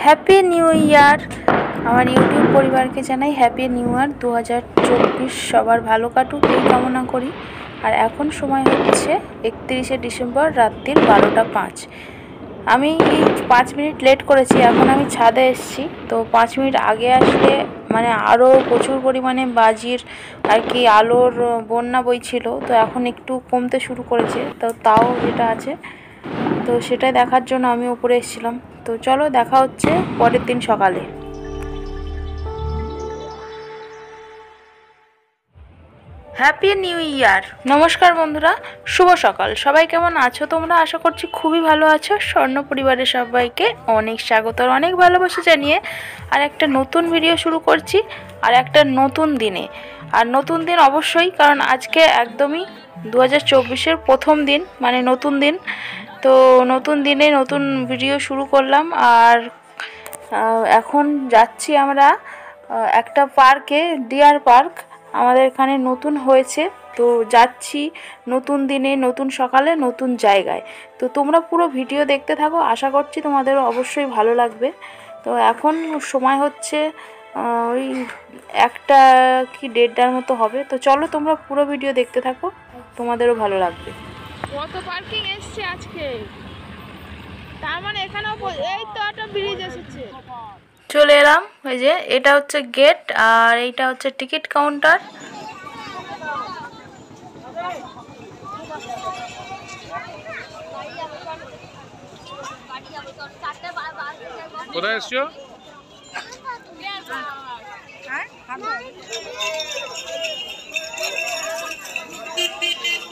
Happy new year. আমার YouTube পরিবারকে জানাই হ্যাপি নিউ ইয়ার 2024। সবার ভালো কাটুক এই কামনা করি। আর এখন সময় হচ্ছে 31শে ডিসেম্বর রাত্রির 12টা 5। আমি এই 5 মিনিট লেট করেছি, এখন আমি ছাদে এসেছি। তো 5 মিনিট আগে আসলে মানে আরও প্রচুর পরিমাণে বাজির আর কি আলোর বন্যা বইছিল। তো এখন একটু কমতে শুরু করেছে, তো তাও যেটা আছে তো সেটাই দেখার জন্য আমি উপরে এসেছিলাম। তো চলো দেখা হচ্ছে পরের দিন সকালে। Happy new year. নমস্কার বন্ধুরা, শুভ সকাল। সবাই কেমন আছো তোমরা? আশা করছি খুবই ভালো আছো। স্বর্ণ পরিবারের সবাইকে অনেক স্বাগত আর অনেক ভালোবাসা জানিয়ে আর একটা নতুন ভিডিও শুরু করছি, আর একটা নতুন দিনে। আর নতুন দিন অবশ্যই, কারণ আজকে একদমই 2024-এর প্রথম দিন, মানে নতুন দিন। তো নতুন দিনে নতুন ভিডিও শুরু করলাম। আর এখন যাচ্ছি আমরা একটা পার্কে, ডিয়ার পার্ক আমাদের এখানে নতুন হয়েছে। তো যাচ্ছি নতুন দিনে, নতুন সকালে, নতুন জায়গায়। তো তোমরা পুরো ভিডিও দেখতে থাকো, আশা করছি তোমাদেরও অবশ্যই ভালো লাগবে। তো এখন সময় হচ্ছে ওই 1টা কি 1:30টার মতো হবে। তো চলো তোমরা পুরো ভিডিও দেখতে থাকো, তোমাদেরও ভালো লাগবে। কত পার্কিং এসছে আজকে, তার মানে এখানেও এই তো একটা ব্রিজ এসেছে। চলে এলাম। ওই যে এটা হচ্ছে গেট, আর এইটা হচ্ছে টিকিট কাউন্টার। কোথায় এসছো?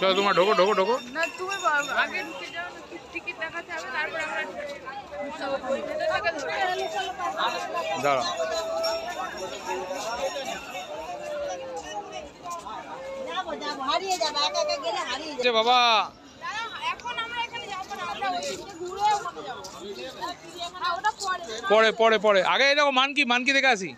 চলো তোমার ঢোকো ঢোকো ঢোকো। না তুমি আগে ঢুকে যাও, টিকিট দেখাতে হবে, তারপর আমরা দাঁড়া। বাবা এখন আমরা এখানে যাবো না, আমরা ওইদিকে ঘুরে ওখানে যাবো। হ্যাঁ ওটা পরে পরে পরে আগে দেখো মানকি দেখে আসি।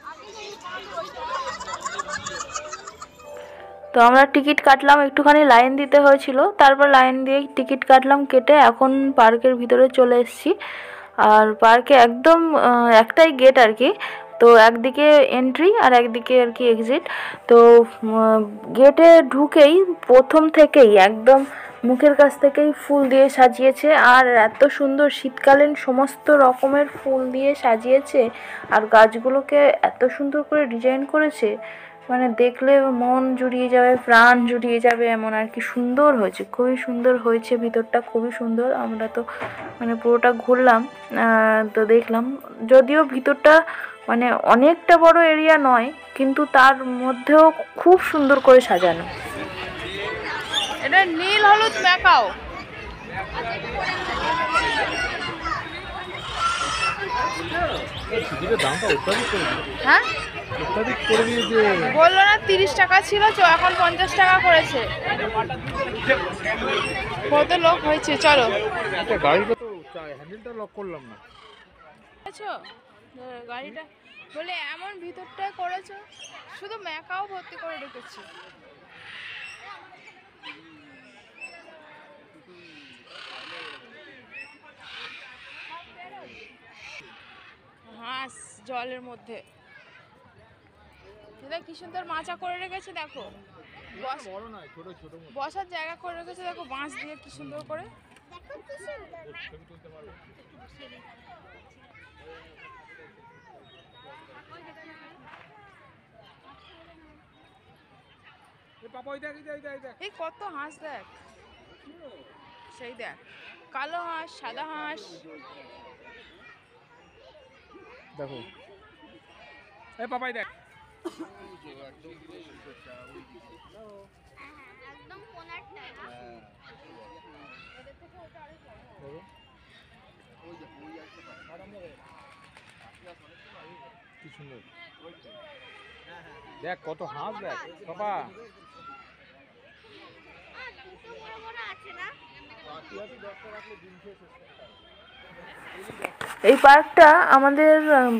তো আমরা টিকিট কাটলাম, একটুখানি লাইন দিতে হয়েছিল, তারপর লাইন দিয়ে টিকিট কাটলাম, কেটে এখন পার্কের ভিতরে চলে এসেছি। আর পার্কে একদম একটাই গেট আর কি। তো একদিকে এন্ট্রি আর একদিকে আর কি এক্সিট। তো গেটে ঢুকেই প্রথম থেকেই একদম মুখের কাছ থেকেই ফুল দিয়ে সাজিয়েছে। আর এত সুন্দর শীতকালীন সমস্ত রকমের ফুল দিয়ে সাজিয়েছে, আর গাছগুলোকে এত সুন্দর করে ডিজাইন করেছে, মানে দেখলে মন জুড়িয়ে যাবে, প্রাণ জুড়িয়ে যাবে, এমন আর কি সুন্দর হয়েছে, খুবই সুন্দর হয়েছে। ভিতরটা খুবই সুন্দর। আমরা তো মানে পুরোটা ঘুরলাম, তো দেখলাম। যদিও ভিতরটা মানে অনেকটা বড় এরিয়া নয়, কিন্তু তার মধ্যেও খুব সুন্দর করে সাজানো। এটা নীল হলুদ ম্যাকাও। হ্যাঁ বললো না 30 টাকা ছিল, এখন 50 টাকা করেছে। কত লোক হয়েছে, চলো। গাড়িটা তো হ্যান্ডেলটা লক করলাম না। গাড়িটা বলে এমন ভিতরটায় করেছো, শুধু ম্যাকাও ভর্তি করে রেখেছি। হাঁস জলের মধ্যে, কি সুন্দর মাচা করে রেখেছে, দেখো বসার জায়গা করে রেখেছে, দেখো বাঁশ দিয়ে কি সুন্দর করে। এই কত হাঁস দেখ, সেই দেখ, কালো হাঁস, সাদা হাঁস, দেখো এই পাপাই দেখ। একদম কোনারটায় কি সুন্দর দেখ, কত হাঁস দেখ পাপা। এই পার্কটা আমাদের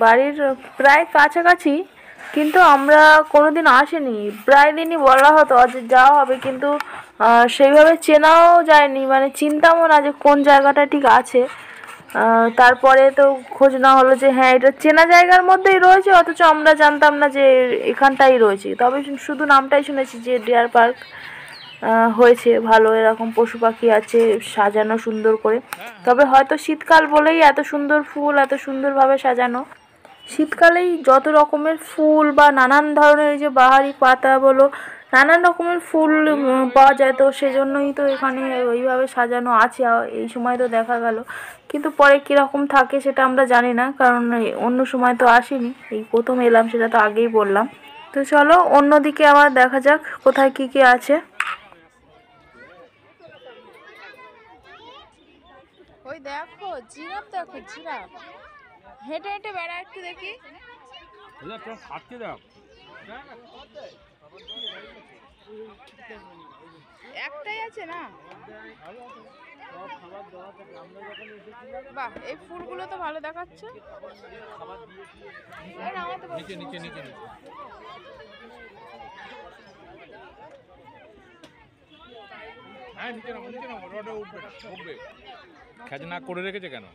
বাড়ির প্রায় কাছাকাছি, কিন্তু আমরা কোনোদিন আসিনি। প্রায় দিনই বলা হতো যে যাওয়া হবে, কিন্তু সেইভাবে চেনাও যায়নি, মানে চিনতামও না যে কোন জায়গাটা ঠিক আছে। তারপরে তো খোঁজ না হলো যে হ্যাঁ এটা চেনা জায়গার মধ্যেই রয়েছে, অথচ আমরা জানতাম না যে এখানটাই রয়েছে। তবে শুধু নামটাই শুনেছি যে ডিয়ার পার্ক হয়েছে, ভালো এরকম পশু পাখি আছে সাজানো সুন্দর করে। তবে হয়তো শীতকাল বলেই এত সুন্দর ফুল, এত সুন্দরভাবে সাজানো। শীতকালেই যত রকমের ফুল বা নানান ধরনের যে বাহারি পাতা বলো, নানান রকমের ফুল পাওয়া যায়, তো সেজন্যই তো এখানে ওইভাবে সাজানো আছে। এই সময় তো দেখা গেল, কিন্তু পরে কীরকম থাকে সেটা আমরা জানি না, কারণ অন্য সময় তো আসিনি, এই প্রথম এলাম, সেটা তো আগেই বললাম। তো চলো অন্যদিকে আবার দেখা যাক কোথায় কী কী আছে। ওই দেখো জিরাফ, দেখো জিরাফ হেঁটে হেঁটে বেড়া, একটু দেখি। খাচ্ছে দাও, একটাই আছে না? বাহ, এই ফুলগুলো তো ভালো দেখাচ্ছে। নিচে নিচে নিচে নিচে। হ্যাঁ নিচে নামো, নিচে নামো, রডে উঠবে না, উঠবে। খেজনা করে রেখেছে কেন?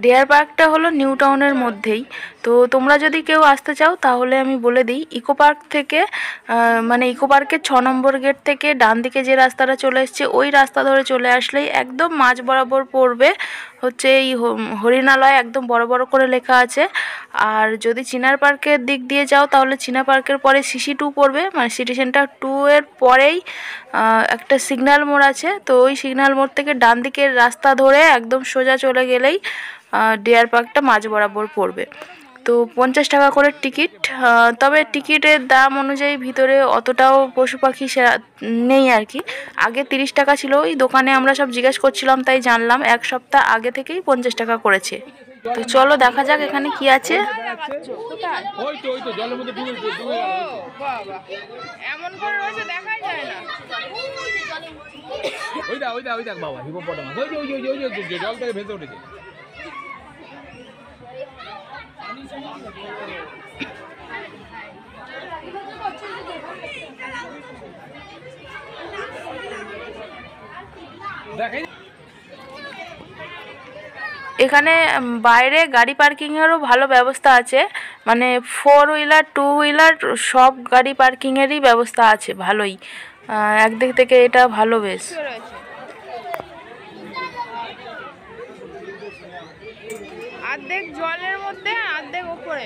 ডিয়ার পার্কটা হলো নিউ টাউনের মধ্যেই। তো তোমরা যদি কেউ আসতে চাও তাহলে আমি বলে দিই, ইকো পার্ক থেকে মানে ইকো পার্কের 6 নম্বর গেট থেকে ডান দিকে যে রাস্তাটা চলে এসছে ওই রাস্তা ধরে চলে আসলেই একদম মাঝ বরাবর পড়বে হচ্ছে এই হরিণালয়, একদম বড় বড় করে লেখা আছে। আর যদি চিনার পার্কের দিক দিয়ে যাও তাহলে চিনা পার্কের পরে CC2 পড়বে, মানে সিটি সেন্টার 2 এর পরেই একটা সিগন্যাল মোড় আছে। তো ওই সিগন্যাল মোড় থেকে ডান দিকের রাস্তা ধরে একদম সোজা চলে গেলেই ডিয়ার পার্কটা মাঝ বরাবর পড়বে। তো 50 টাকা করে টিকিট। তবে টিকিটের দাম অনুযায়ী ভিতরে অতটাও পশু পাখি নেই আর কি। আগে 30 টাকা ছিল, ওই দোকানে আমরা সব জিজ্ঞেস করছিলাম তাই জানলাম 1 সপ্তাহ আগে থেকেই 50 টাকা করেছে। তো চলো দেখা যাক এখানে কি আছে। ওই তো জলের মধ্যে ডুবে গেল। এমন করে রয়েছে দেখাই যায় না। ওই দেখ বাবা, হিপোপটামাস। ওই জল থেকে ভেসে উঠেছে। এখানে বাইরে গাড়ি পার্কিংয়েরও ভালো ব্যবস্থা আছে, মানে 4 হুইলার 2 হুইলার সব গাড়ি পার্কিংয়েরই ব্যবস্থা আছে ভালোই। একদিক থেকে এটা ভালো বেশ। অর্ধেক জলের মধ্যে অর্ধেক ওপরে।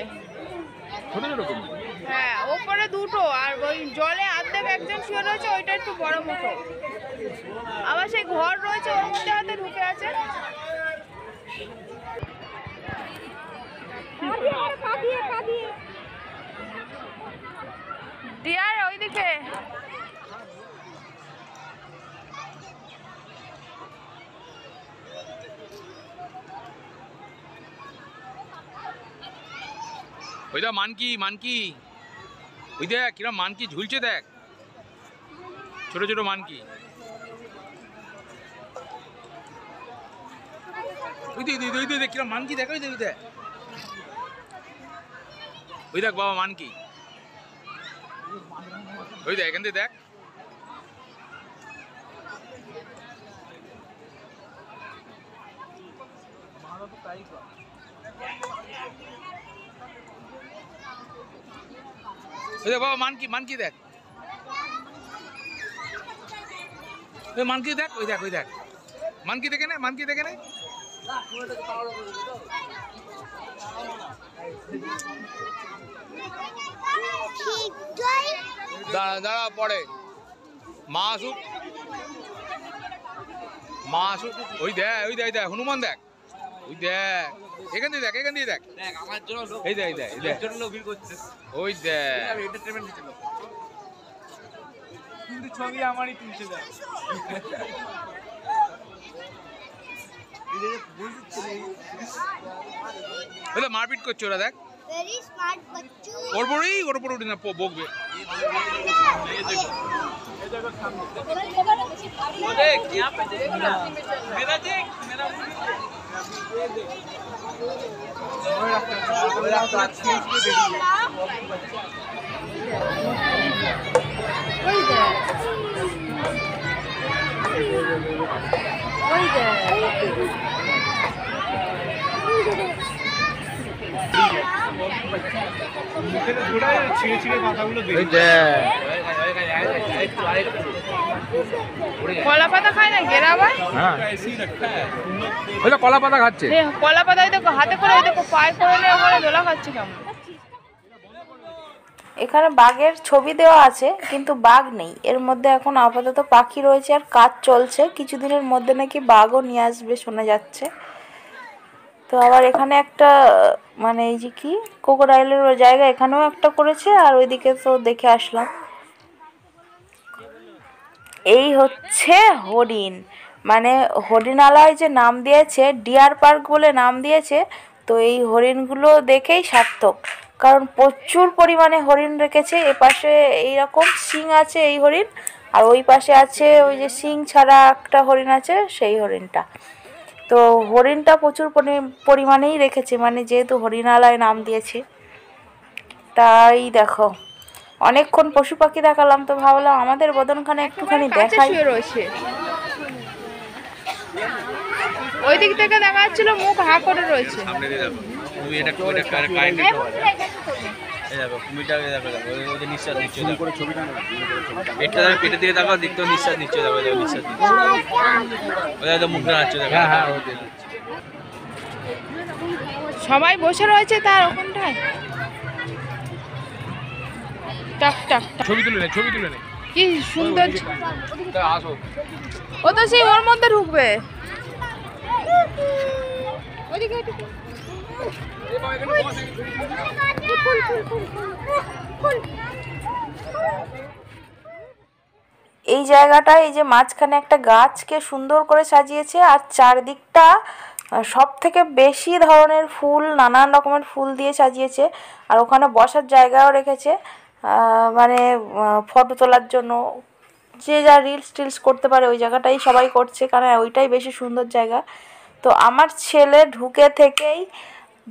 হ্যাঁ ওপরে দুটো, আর ওই জলে অর্ধেক একজন শুয়ে রয়েছে, ওইটা একটু বড় মতো। আবার সেই ঘর রয়েছে ওর মধ্যে হাতে ঢুকে আছে। ডিয়ার ওইদিকে। ওই দেখ মানকি, ওই দেখ কিরম মানকি ঝুলছে, দেখ ছোট ছোট মানকি। ওই দেখ কিরম মানকি, দেখ ওই দেখ বাবা মানকি, ওই দেখ এখান থেকে দেখ। বাবা মানকি দেখ, মানকি দেখ, ওই দেখ মানকি দেখে নে। দাঁড়া পড়ে মা আসুক। ওই দেখ হনুমান দেখ, ওই দেখ এখান দিয়ে দেখ আমার জন্য, এই দেখ ওই দেখ কিন্তু ছবি আমারই তুলছে দেখ। মারপিট করছে ওরা, দেখ ওর উপরে উঠে না বকবে। কলা পাতা খায় না গেরা আবার কলা পাতা খাচ্ছে। কলা পাতায় দেখো হাতে করে দেখো পায়ে করে নিয়ে ওখানে দোলা খাচ্ছে কেমন। এখানে বাঘের ছবি দেওয়া আছে কিন্তু বাঘ নেই এর মধ্যে। এখন আপাতত পাখি রয়েছে আর কাজ চলছে, কিছুদিনের মধ্যে নাকি বাঘও নিয়ে আসবে শোনা যাচ্ছে। তো আবার এখানে একটা মানে এই যে কি ক্রোকোডাইলের জায়গা এখানেও একটা করেছে, আর ওইদিকে তো দেখে আসলাম। এই হচ্ছে হরিণ, মানে হরিণালয় যে নাম দিয়েছে, ডিয়ার পার্ক বলে নাম দিয়েছে। তো এই হরিণগুলো দেখেই সার্থক, কারণ প্রচুর পরিমাণে হরিণ রেখেছে। এপাশে এইরকম শিং আছে এই হরিণ, আর ওই পাশে আছে ওই যে শিং ছাড়া একটা হরিণ আছে সেই হরিণটা। তো হরিণটা প্রচুর পরিমাণেই রেখেছে, মানে যেহেতু হরিণালয় নাম দিয়েছে। তাই দেখো অনেকক্ষণ পশু পাখি দেখালাম, তো ভাবলাম আমাদের বদনখানে একটুখানি দেখাই। রয়েছে ওই দিক থেকে দেখা যাচ্ছিল মুখ হা করে রয়েছে। পেটের দিকে তাকাও, দেখতেও নিঃশ্বাস নিচ্ছে, নিঃশ্বাস নিচ্ছে, মুখটা নাচছে। সবাই বসে রয়েছে তার ওখানটায়। টাক টাক টাক। ছবি তুলে নে, ছবি তুলে নে। কি সুন্দর। আসো, ও তো সেই ওর মধ্যে ঢুকবে। এই জায়গাটায় এই যে মাঝখানে একটা গাছকে সুন্দর করে সাজিয়েছে, আর চারদিকটা সব থেকে বেশি ধরনের ফুল, নানান রকমের ফুল দিয়ে সাজিয়েছে। আর ওখানে বসার জায়গাও রেখেছে, মানে ফটো তোলার জন্য। যে যা রিলস টিলস করতে পারে ওই জায়গাটাই সবাই করছে, কারণ ওইটাই বেশি সুন্দর জায়গা। তো আমার ছেলে ঢুকে থেকেই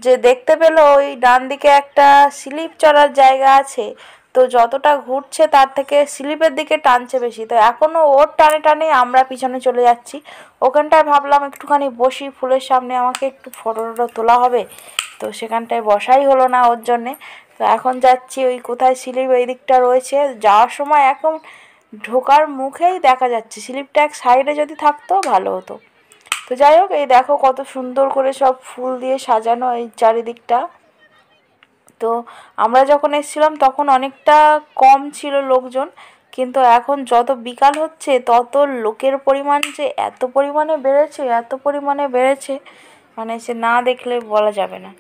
যে দেখতে পেলো ওই ডান দিকে একটা স্লিপ চড়ার জায়গা আছে, তো যতটা ঘুরছে তার থেকে স্লিপের দিকে টানছে বেশি। তো এখনও ওর টানে টানে আমরা পিছনে চলে যাচ্ছি। ওখানটায় ভাবলাম একটুখানি বসি ফুলের সামনে, আমাকে একটু ফটো তোলা হবে। তো সেখানটায় বসাই হলো না ওর জন্যে। তো এখন যাচ্ছি ওই কোথায় স্লিপ এই দিকটা রয়েছে, যাওয়ার সময় এখন ঢোকার মুখেই দেখা যাচ্ছে। স্লিপটা এক সাইডে যদি থাকতো ভালো হতো। তো যাই হোক, এই দেখো কত সুন্দর করে সব ফুল দিয়ে সাজানো এই চারিদিকটা। তো আমরা যখন এসেছিলাম তখন অনেকটা কম ছিল লোকজন, কিন্তু এখন যত বিকাল হচ্ছে তত লোকের পরিমাণ যে এত পরিমাণে বেড়েছে, মানে সে না দেখলে বলা যাবে না।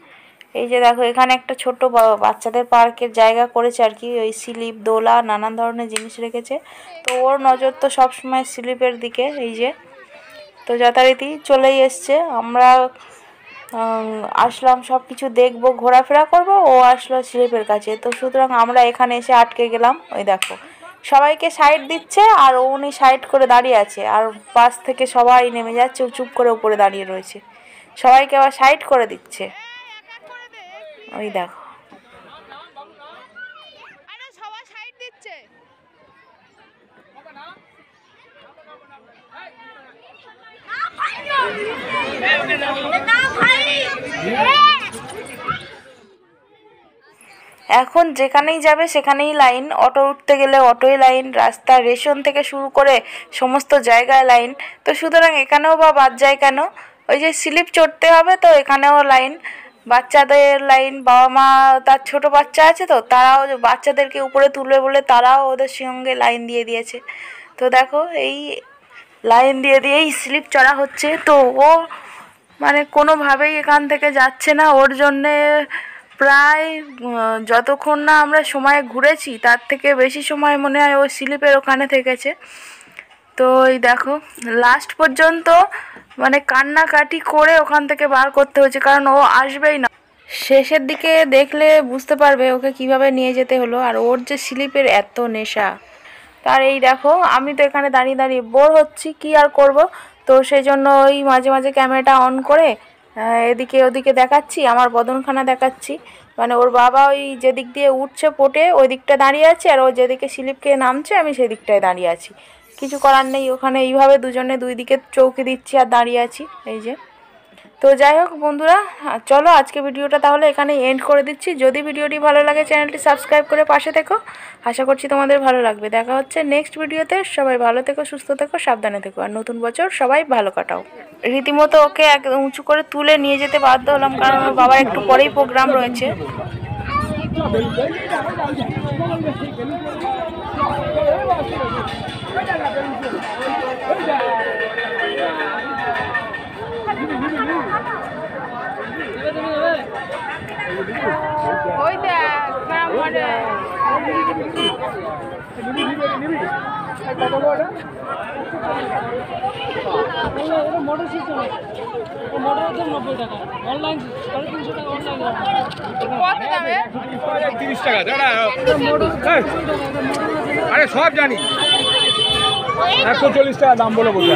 এই যে দেখো এখানে একটা ছোট্ট বাচ্চাদের পার্কের জায়গা করেছে আর কি, ওই স্লিপ, দোলা, নানান ধরনের জিনিস রেখেছে। তো ওর নজর তো সবসময় স্লিপের দিকে। এই যে তো যথারীতি চলেই এসছে। আমরা আসলাম সব কিছু দেখবো, ঘোরাফেরা করব, ও আসলো স্লিপের কাছে। তো সুতরাং আমরা এখানে এসে আটকে গেলাম। ওই দেখো সবাইকে সাইড দিচ্ছে, আর উনি সাইড করে দাঁড়িয়ে আছে, আর পাশ থেকে সবাই নেমে যাচ্ছে, ও চুপ করে উপরে দাঁড়িয়ে রয়েছে, সবাইকে আবার সাইড করে দিচ্ছে। ওই দেখো সবাই সাইড দিচ্ছে। এখন যেখানেই যাবে সেখানেই লাইন, অটো উঠতে গেলে অটোয় লাইন, রাস্তা রেশন থেকে শুরু করে সমস্ত জায়গায় লাইন। তো সুতরাং এখানেও বা বাদ যায় কেন, ওই যে স্লিপ চড়তে হবে তো এখানেও লাইন, বাচ্চাদের লাইন। বাবা মা তার ছোট বাচ্চা আছে, তো তারাও বাচ্চাদেরকে উপরে তুলবে বলে তারাও ওদের সঙ্গে লাইন দিয়ে দিয়েছে। তো দেখো এই লাইন দিয়ে দিয়েই স্লিপ চড়া হচ্ছে। তো ও মানে কোনোভাবেই এখান থেকে যাচ্ছে না, ওর জন্যে প্রায় যতক্ষণ না আমরা সময় ঘুরেছি তার থেকে বেশি সময় মনে হয় ও স্লিপের ওখানে থেকেছে। তো এই দেখো লাস্ট পর্যন্ত মানে কান্নাকাটি করে ওখান থেকে বার করতে হয়েছে, কারণ ও আসবেই না। শেষের দিকে দেখলে বুঝতে পারবে ওকে কিভাবে নিয়ে যেতে হলো। আর ওর যে স্লিপের এত নেশা, তার এই দেখো আমি তো এখানে দাঁড়িয়ে দাঁড়িয়ে বোর হচ্ছি, কি আর করব। তো সেই জন্য ওই মাঝে মাঝে ক্যামেরাটা অন করে এদিকে ওদিকে দেখাচ্ছি, আমার বদনখানা দেখাচ্ছি। মানে ওর বাবা ওই যেদিক দিয়ে উঠছে পোটে ওই দিকটা দাঁড়িয়ে আছে, আর ও যেদিকে স্লিপ খেয়ে নামছে আমি সেই দিকটায় দাঁড়িয়ে আছি। কিছু করার নেই, ওখানে এইভাবে দুজনে দুই দিকে চৌকি দিচ্ছি আর দাঁড়িয়ে আছি এই যে। তো যাই হোক বন্ধুরা, চলো আজকে ভিডিওটা তাহলে এখানে এন্ড করে দিচ্ছি। যদি ভিডিওটি ভালো লাগে চ্যানেলটি সাবস্ক্রাইব করে পাশে থেকো, আশা করছি তোমাদের ভালো লাগবে। দেখা হচ্ছে নেক্সট ভিডিওতে। সবাই ভালো থেকো, সুস্থ থেকো, সাবধানে থেকো, আর নতুন বছর সবাই ভালো কাটাও। রীতিমতো ওকে এক উঁচু করে তুলে নিয়ে যেতে বাধ্য হলাম, কারণ ওর বাবার একটু পরেই প্রোগ্রাম রয়েছে। ওই দেখ মোটর সিস্টেম, মোটরের দাম 90 টাকা, অনলাইন 350 টাকা অনলাইন। কত দামে? 30 টাকা দাঁড়া। আরে সব জানি, 140 টাকা দাম বলে বলতে